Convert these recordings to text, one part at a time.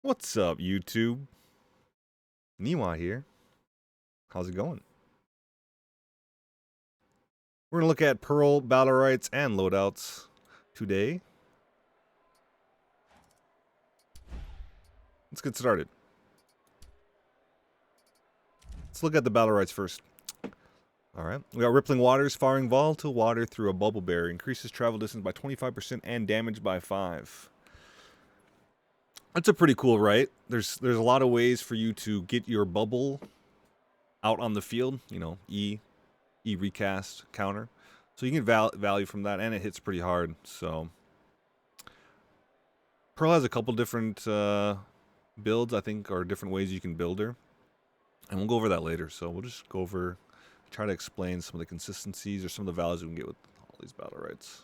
What's up, YouTube? Niwa here. How's it going? We're gonna look at Pearl, Battlerites, and Loadouts today. Let's get started. Let's look at the Battlerites first. Alright, we got Rippling Waters, firing volatile water through a bubble barrier. Increases travel distance by 25% and damage by 5. That's a pretty cool right. There's a lot of ways for you to get your bubble out on the field. You know, E recast, counter. So you can get value from that, and it hits pretty hard. So Pearl has a couple different builds, I think, or different ways you can build her. And we'll go over that later. So we'll just go over, try to explain some of the consistencies or some of the values we can get with all these Battlerites.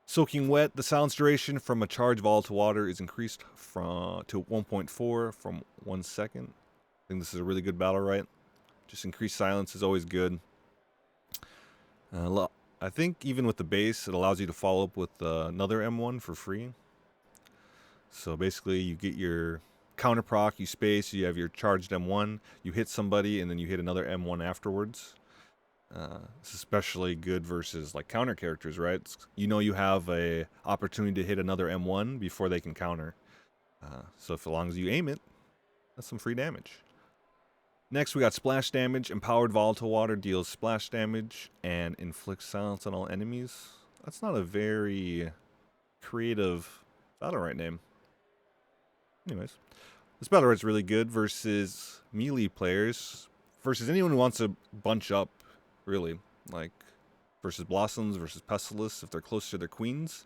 Soaking Wet, the silence duration from a charged volatile water is increased to 1.4 from 1 second. I think this is a really good Battleright. Just increased silence is always good. I think even with the base, it allows you to follow up with another M1 for free. So basically, you get your counter proc, you space, you have your charged M1, you hit somebody, and then you hit another M1 afterwards. It's especially good versus like counter characters, right? You know you have a opportunity to hit another M1 before they can counter. So as long as you aim it, that's some free damage. Next, we got Splash Damage. Empowered Volatile Water deals splash damage and inflicts silence on all enemies. That's not a very creative Battleright name. Anyways, this Battlerite's really good versus melee players, versus anyone who wants to bunch up, really. Like, versus Blossoms, versus Pestilus, if they're close to their queens.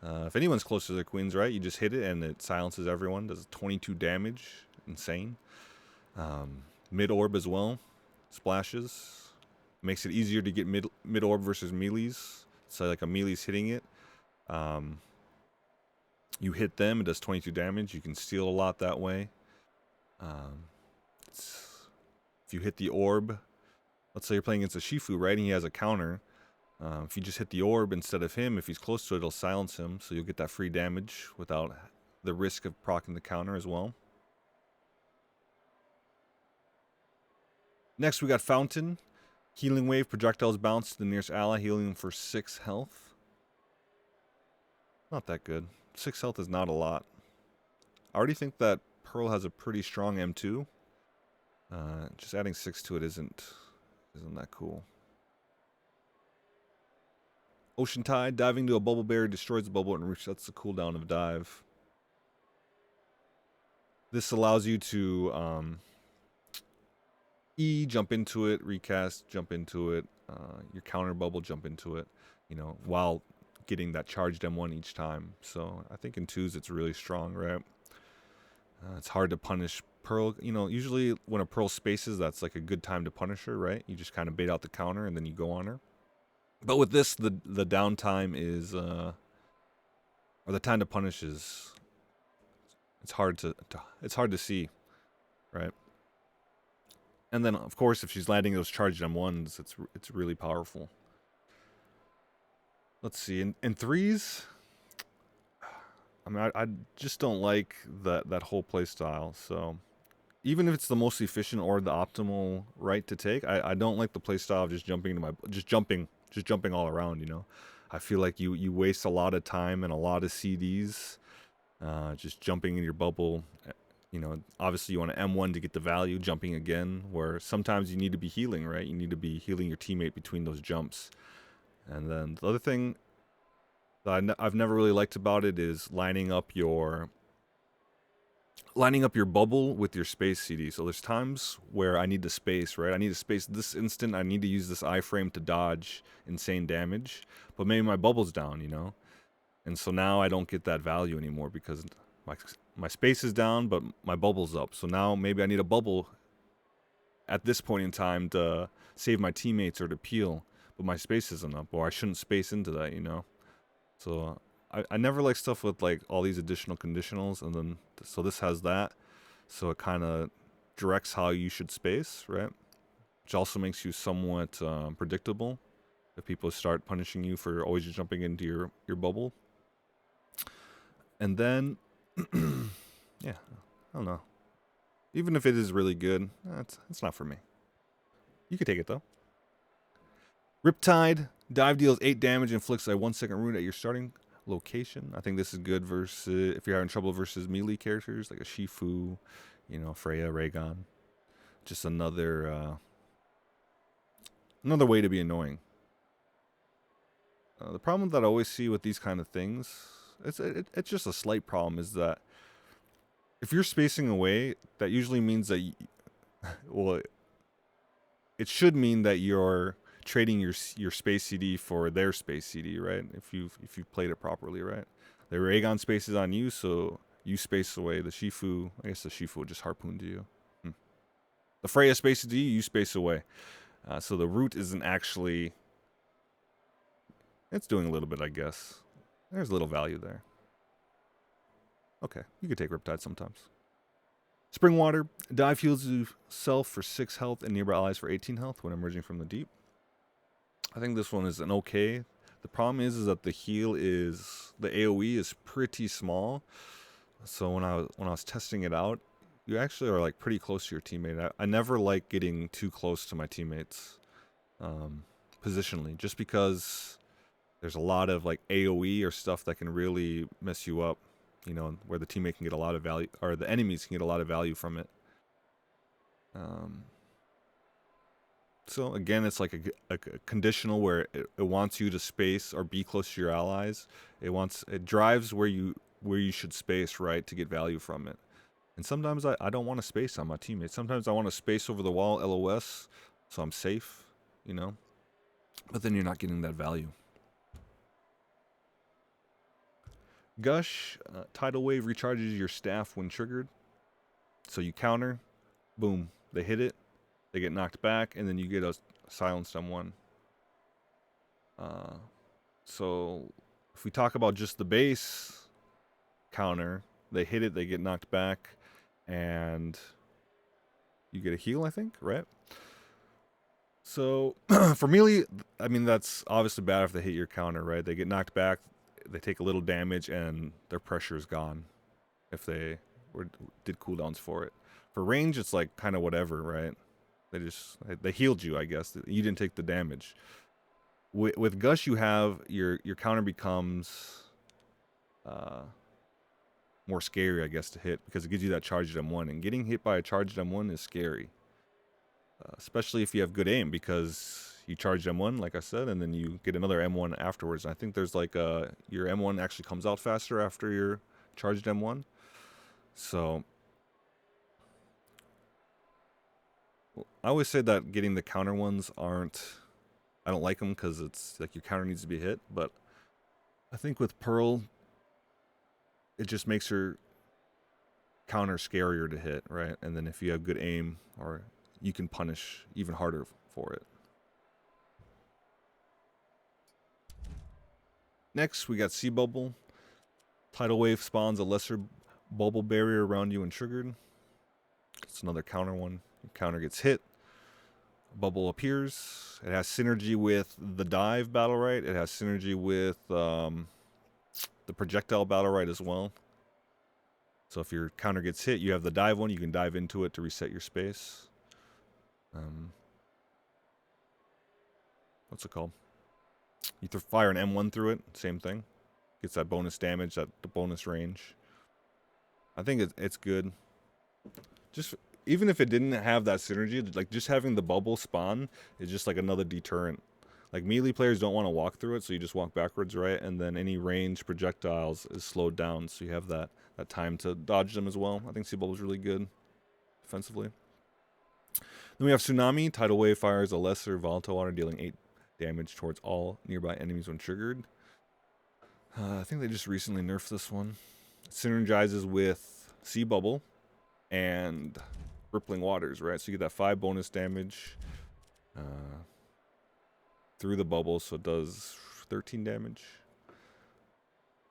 If anyone's close to their queens, right, you just hit it and it silences everyone. Does 22 damage. Insane. Mid-orb as well. Splashes. Makes it easier to get mid-orb versus melees. So like a melee's hitting it. You hit them, it does 22 damage. You can steal a lot that way. If you hit the orb, let's say you're playing against a Shifu, right, and he has a counter. If you just hit the orb instead of him, if he's close to it, it'll silence him. So you'll get that free damage without the risk of proccing the counter as well. Next, we got Fountain. Healing Wave. Projectiles bounce to the nearest ally, healing them for 6 health. Not that good. 6 health is not a lot. I already think that Pearl has a pretty strong M2. Just adding 6 to it isn't that cool. Ocean Tide. Diving to a bubble barrier destroys the bubble and resets the cooldown of dive. This allows you to jump into it, recast, jump into it, your counter bubble, jump into it, you know, while getting that charged M1 each time. So I think in 2s it's really strong, right? It's hard to punish Pearl. You know, usually when a Pearl spaces, that's like a good time to punish her, right? You just kind of bait out the counter and then you go on her. But with this, the downtime is, or the time to punish is, it's hard to see, right? And then, of course, if she's landing those charged M1s, it's really powerful. Let's see. In 3s, I mean, I just don't like that whole play style. So even if it's the most efficient or the optimal right to take, I don't like the play style of just jumping all around. You know, I feel like you waste a lot of time and a lot of CDs just jumping in your bubble. You know, obviously you want an M1 to get the value, jumping again, where sometimes you need to be healing, right? You need to be healing your teammate between those jumps. And then the other thing that I've never really liked about it is lining up your bubble with your space CD. So there's times where I need to space, right? I need to space this instant. I need to use this iframe to dodge insane damage, but maybe my bubble's down, you know? And so now I don't get that value anymore because my space is down, but my bubble's up. So now maybe I need a bubble at this point in time to save my teammates or to peel, but my space isn't up, or I shouldn't space into that, you know? So I never like stuff with like all these additional conditionals, and then so this has that, so it kind of directs how you should space, right? Which also makes you somewhat predictable if people start punishing you for always jumping into your bubble. And then Yeah, I don't know. Even if it is really good, it's not for me. You could take it though. Riptide Dive deals 8 damage, inflicts a 1-second wound at your starting location. I think this is good versus if you're having trouble versus melee characters like a Shifu, you know, Freya, Raygon. Just another way to be annoying. The problem that I always see with these kind of things, it's just a slight problem, is that if you're spacing away, that usually means that, well, it should mean that you're trading your space CD for their space CD, right? If you've played it properly, right? The Raygon spaces on you, so you space away. The Shifu, I guess the Shifu would just harpoon to you. The Freya spaces to you, you space away. So the root isn't actually. It's doing a little bit, I guess. There's a little value there. Okay, you could take Riptide sometimes. Spring Water. Dive heals yourself for 6 health and nearby allies for 18 health when emerging from the deep. I think this one is an okay. The problem is that the heal is, the AoE is pretty small. So when I was testing it out, you actually are like pretty close to your teammate. I never like getting too close to my teammates positionally, just because there's a lot of like AoE or stuff that can really mess you up, you know, where the teammate can get a lot of value, or the enemies can get a lot of value from it. So again, it's like a conditional where it wants you to space or be close to your allies. It drives where you should space, right, to get value from it. And sometimes I don't want to space on my teammates. Sometimes I want to space over the wall, LOS, so I'm safe, you know. But then you're not getting that value. Gush, Tidal Wave recharges your staff when triggered. So you counter, boom, they hit it, they get knocked back, and then you get a silence someone. So if we talk about just the base counter, they hit it, they get knocked back, and you get a heal, I think, right? So for melee, I mean, that's obviously bad if they hit your counter, right? They get knocked back, they take a little damage, and their pressure is gone if they did cooldowns for it. For range, it's like kind of whatever, right? They healed you, I guess. You didn't take the damage. With Gush, you have your counter becomes more scary, I guess, to hit, because it gives you that charged M1, and getting hit by a charged M1 is scary, especially if you have good aim, because you charge M1, like I said, and then you get another M1 afterwards. I think there's like your M1 actually comes out faster after your charged M1. So I always say that getting the counter ones I don't like them because it's like your counter needs to be hit, but I think with Pearl, it just makes her counter scarier to hit, right? And then if you have good aim, or you can punish even harder for it. Next, we got Sea Bubble. Tidal Wave spawns a lesser bubble barrier around you when triggered. It's another counter one. Your counter gets hit, bubble appears. It has synergy with the Dive Battleright. It has synergy with the Projectile Battleright as well. So if your counter gets hit, you have the Dive one. You can dive into it to reset your space. What's it called? You fire an M1 through it. Same thing. Gets that bonus damage, the bonus range. I think it's good. Just even if it didn't have that synergy, like just having the bubble spawn is just like another deterrent. Like melee players don't want to walk through it, so you just walk backwards, right? And then any range projectiles is slowed down, so you have that time to dodge them as well. I think Sea Bubble is really good defensively. Then we have Tsunami. Tidal Wave fires a lesser volatile water, dealing 8 damage towards all nearby enemies when triggered. I think they just recently nerfed this one. It synergizes with Sea Bubble and Rippling Waters, right? So you get that 5 bonus damage through the bubble, so it does 13 damage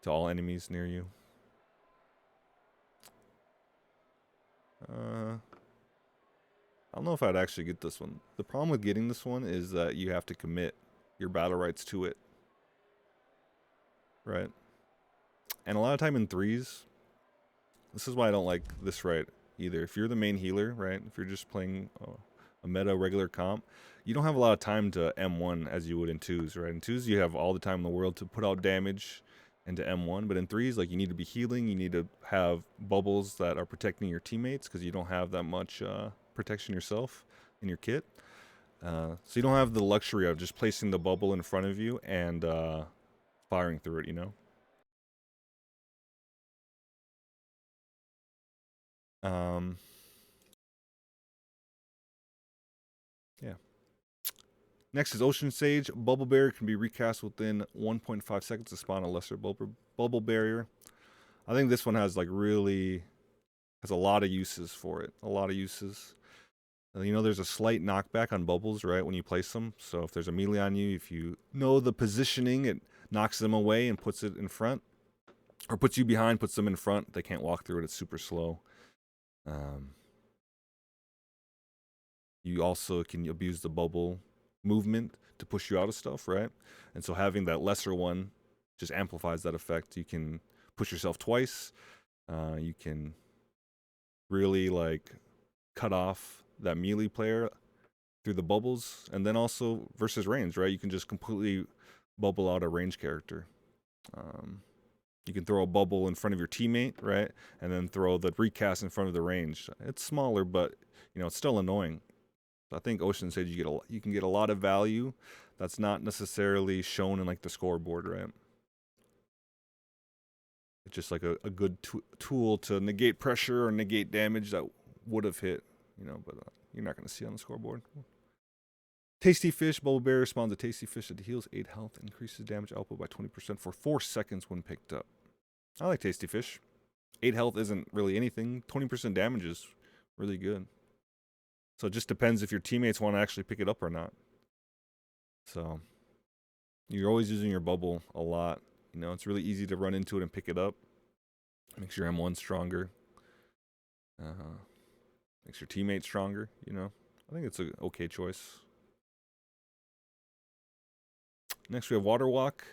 to all enemies near you. I don't know if I'd actually get this one. The problem with getting this one is that you have to commit your Battlerites to it, right? And a lot of time in 3s, This is why I don't like this right either. If you're the main healer, right? If you're just playing a meta regular comp, you don't have a lot of time to M1 as you would in 2s, right? In 2s, you have all the time in the world to put out damage and to M1, but in 3s, like, you need to be healing, you need to have bubbles that are protecting your teammates because you don't have that much protection yourself in your kit. So you don't have the luxury of just placing the bubble in front of you and firing through it, you know? Yeah. Next is Ocean Sage. Bubble Barrier can be recast within 1.5 seconds to spawn a lesser bubble barrier. I think this one has like really has a lot of uses for it. A lot of uses. You know, there's a slight knockback on bubbles, right, when you place them. So if there's a melee on you, if you know the positioning, it knocks them away and puts it in front. Or puts you behind, puts them in front. They can't walk through it. It's super slow. You also can abuse the bubble movement to push you out of stuff, right? And so having that lesser one just amplifies that effect. You can push yourself twice. You can really like cut off that melee player through the bubbles, and then also versus range, right? You can just completely bubble out a range character. You can throw a bubble in front of your teammate, right? And then throw the recast in front of the range. It's smaller, but you know, it's still annoying. I think Ocean Sage you can get a lot of value that's not necessarily shown in like the scoreboard, right? It's just like a good tool to negate pressure or negate damage that would have hit, you know, but you're not going to see on the scoreboard. Tasty Fish. Bubble Barrier spawns a Tasty Fish that heals 8 health, increases damage output by 20% for 4 seconds when picked up. I like Tasty Fish. 8 health isn't really anything. 20% damage is really good. So it just depends if your teammates want to actually pick it up or not. So you're always using your bubble a lot. You know, it's really easy to run into it and pick it up. Makes your M1 stronger. Makes your teammates stronger, you know. I think it's an okay choice. Next we have Water Walk.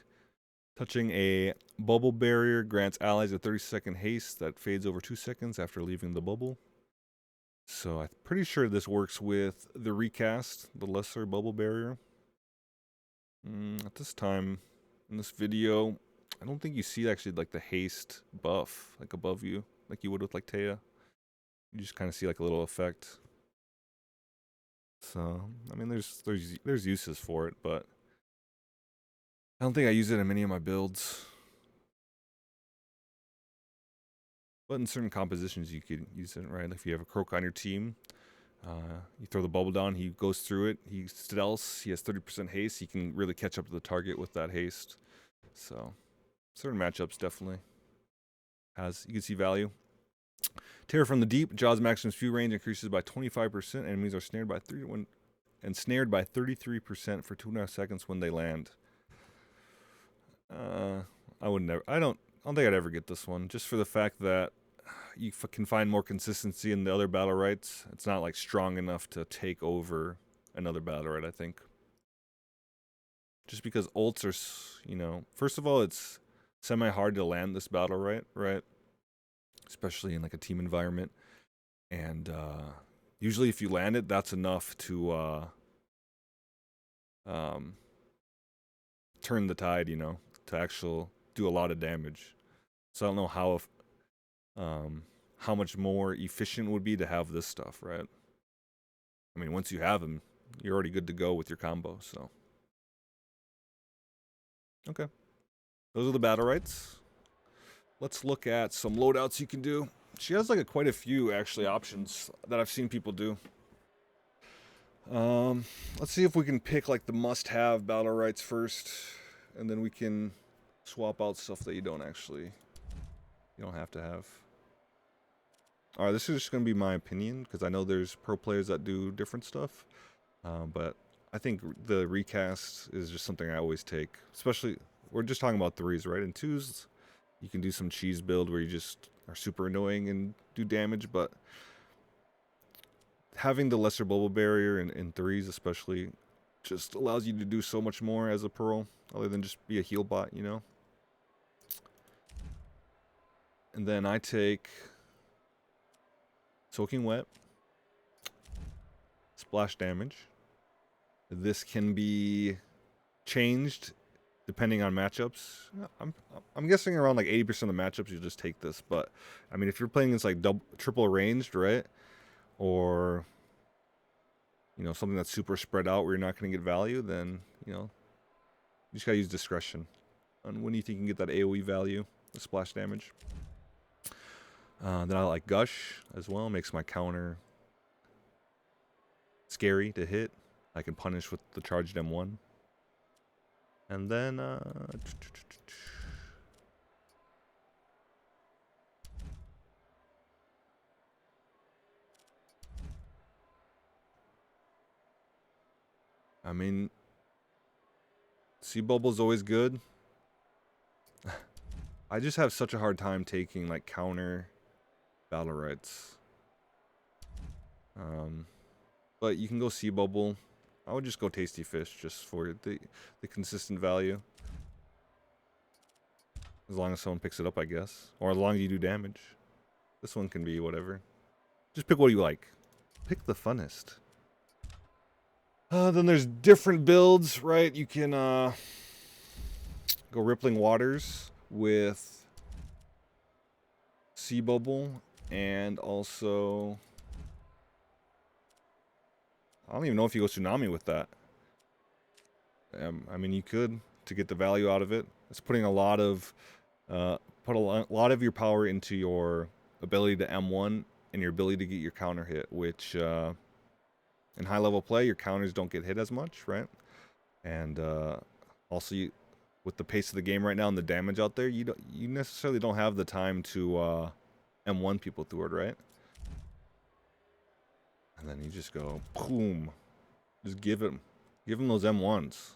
Touching a bubble barrier grants allies a 30-second haste that fades over 2 seconds after leaving the bubble. So I'm pretty sure this works with the recast, the lesser bubble barrier. At this time, in this video, I don't think you see actually like the haste buff like above you, like you would with like Taya. You just kind of see like a little effect. So I mean, there's uses for it, but I don't think I use it in many of my builds. But in certain compositions, you could use it, right? Like if you have a Croak on your team, you throw the bubble down, he goes through it, he stealths, he has 30% haste, he can really catch up to the target with that haste. So, certain matchups definitely you can see value. Terror from the Deep. Jaws maximum spew range increases by 25%. Enemies are snared by 33% for 2.5 seconds when they land. I don't think I'd ever get this one, just for the fact that you can find more consistency in the other Battlerites. It's not like strong enough to take over another Battlерite, I think. Just because ults are, you know, first of all, it's semi-hard to land this Battlerite, right? Especially in like a team environment. And usually if you land it, that's enough to turn the tide, you know, to actually do a lot of damage. So I don't know how much more efficient it would be to have this stuff, right? I mean, once you have them, you're already good to go with your combo, so. Okay. Those are the Battlerites. Let's look at some loadouts you can do. She has like quite a few, actually, options that I've seen people do. Let's see if we can pick like the must-have Battlerites first, and then we can swap out stuff that you don't have to have. All right, this is just going to be my opinion, because I know there's pro players that do different stuff. But I think the recast is just something I always take. Especially, we're just talking about 3s, right? In 2s, you can do some cheese build where you just are super annoying and do damage. But having the lesser bubble barrier in 3s especially just allows you to do so much more as a Pearl, other than just be a heal bot, you know? And then I take Soaking Wet, splash damage. This can be changed depending on matchups. I'm guessing around like 80% of the matchups you'll just take this, but I mean if you're playing this like triple ranged, right? Or you know, something that's super spread out where you're not going to get value, then, you know, you just got to use discretion on when you think you can get that AoE value, the splash damage. Then I like Gush as well. Makes my counter scary to hit. I can punish with the charged M1. And then I mean, Sea Bubble's always good. I just have such a hard time taking like counter Battlerites. But you can go Sea Bubble. I would just go Tasty Fish just for the consistent value. As long as someone picks it up, I guess. Or as long as you do damage. This one can be whatever. Just pick what you like. Pick the funnest. Then there's different builds, right? You can go Rippling Waters with Sea Bubble and also I don't even know if you go Tsunami with that. I mean, you could to get the value out of it. It's putting a lot of put a lot of your power into your ability to M1 and your ability to get your counter hit, which in high level play your counters don't get hit as much, right? And also with the pace of the game right now and the damage out there, you necessarily don't have the time to M1 people through it, right? And then you just go boom, just give him those M1s.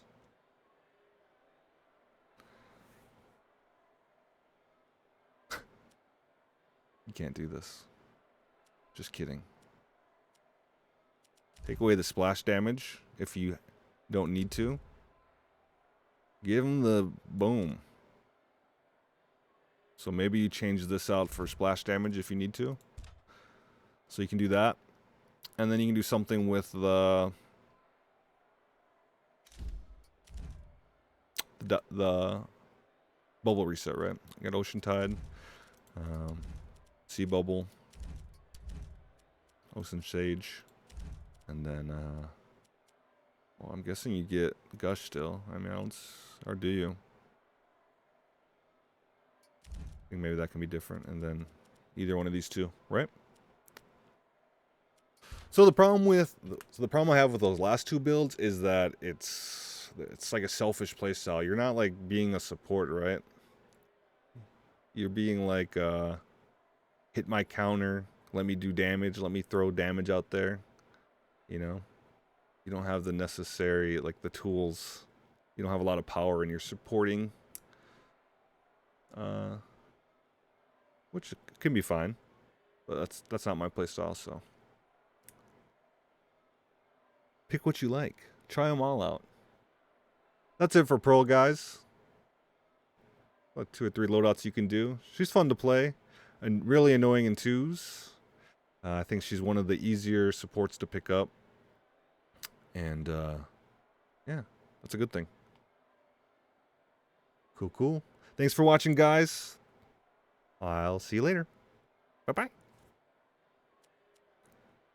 You can't do this. Just kidding. Take away the splash damage if you don't need to. Give him the boom. So maybe you change this out for splash damage if you need to. So you can do that. And then you can do something with the bubble reset, right? You got Ocean Tide, Sea Bubble, Ocean Sage, and then well, I'm guessing you get Gush still. I mean, or do you? I think maybe that can be different, and then either one of these two, right? So the problem I have with those last two builds is that it's like a selfish playstyle. You're not like being a support, right? You're being like hit my counter, let me do damage, let me throw damage out there. You know? You don't have the necessary like the tools. You don't have a lot of power and you're supporting. Which can be fine. But that's not my playstyle, so pick what you like. Try them all out. That's it for Pearl, guys. About 2 or 3 loadouts you can do. She's fun to play and really annoying in twos. I think she's one of the easier supports to pick up. And yeah, that's a good thing. Cool. Thanks for watching, guys. I'll see you later. Bye-bye.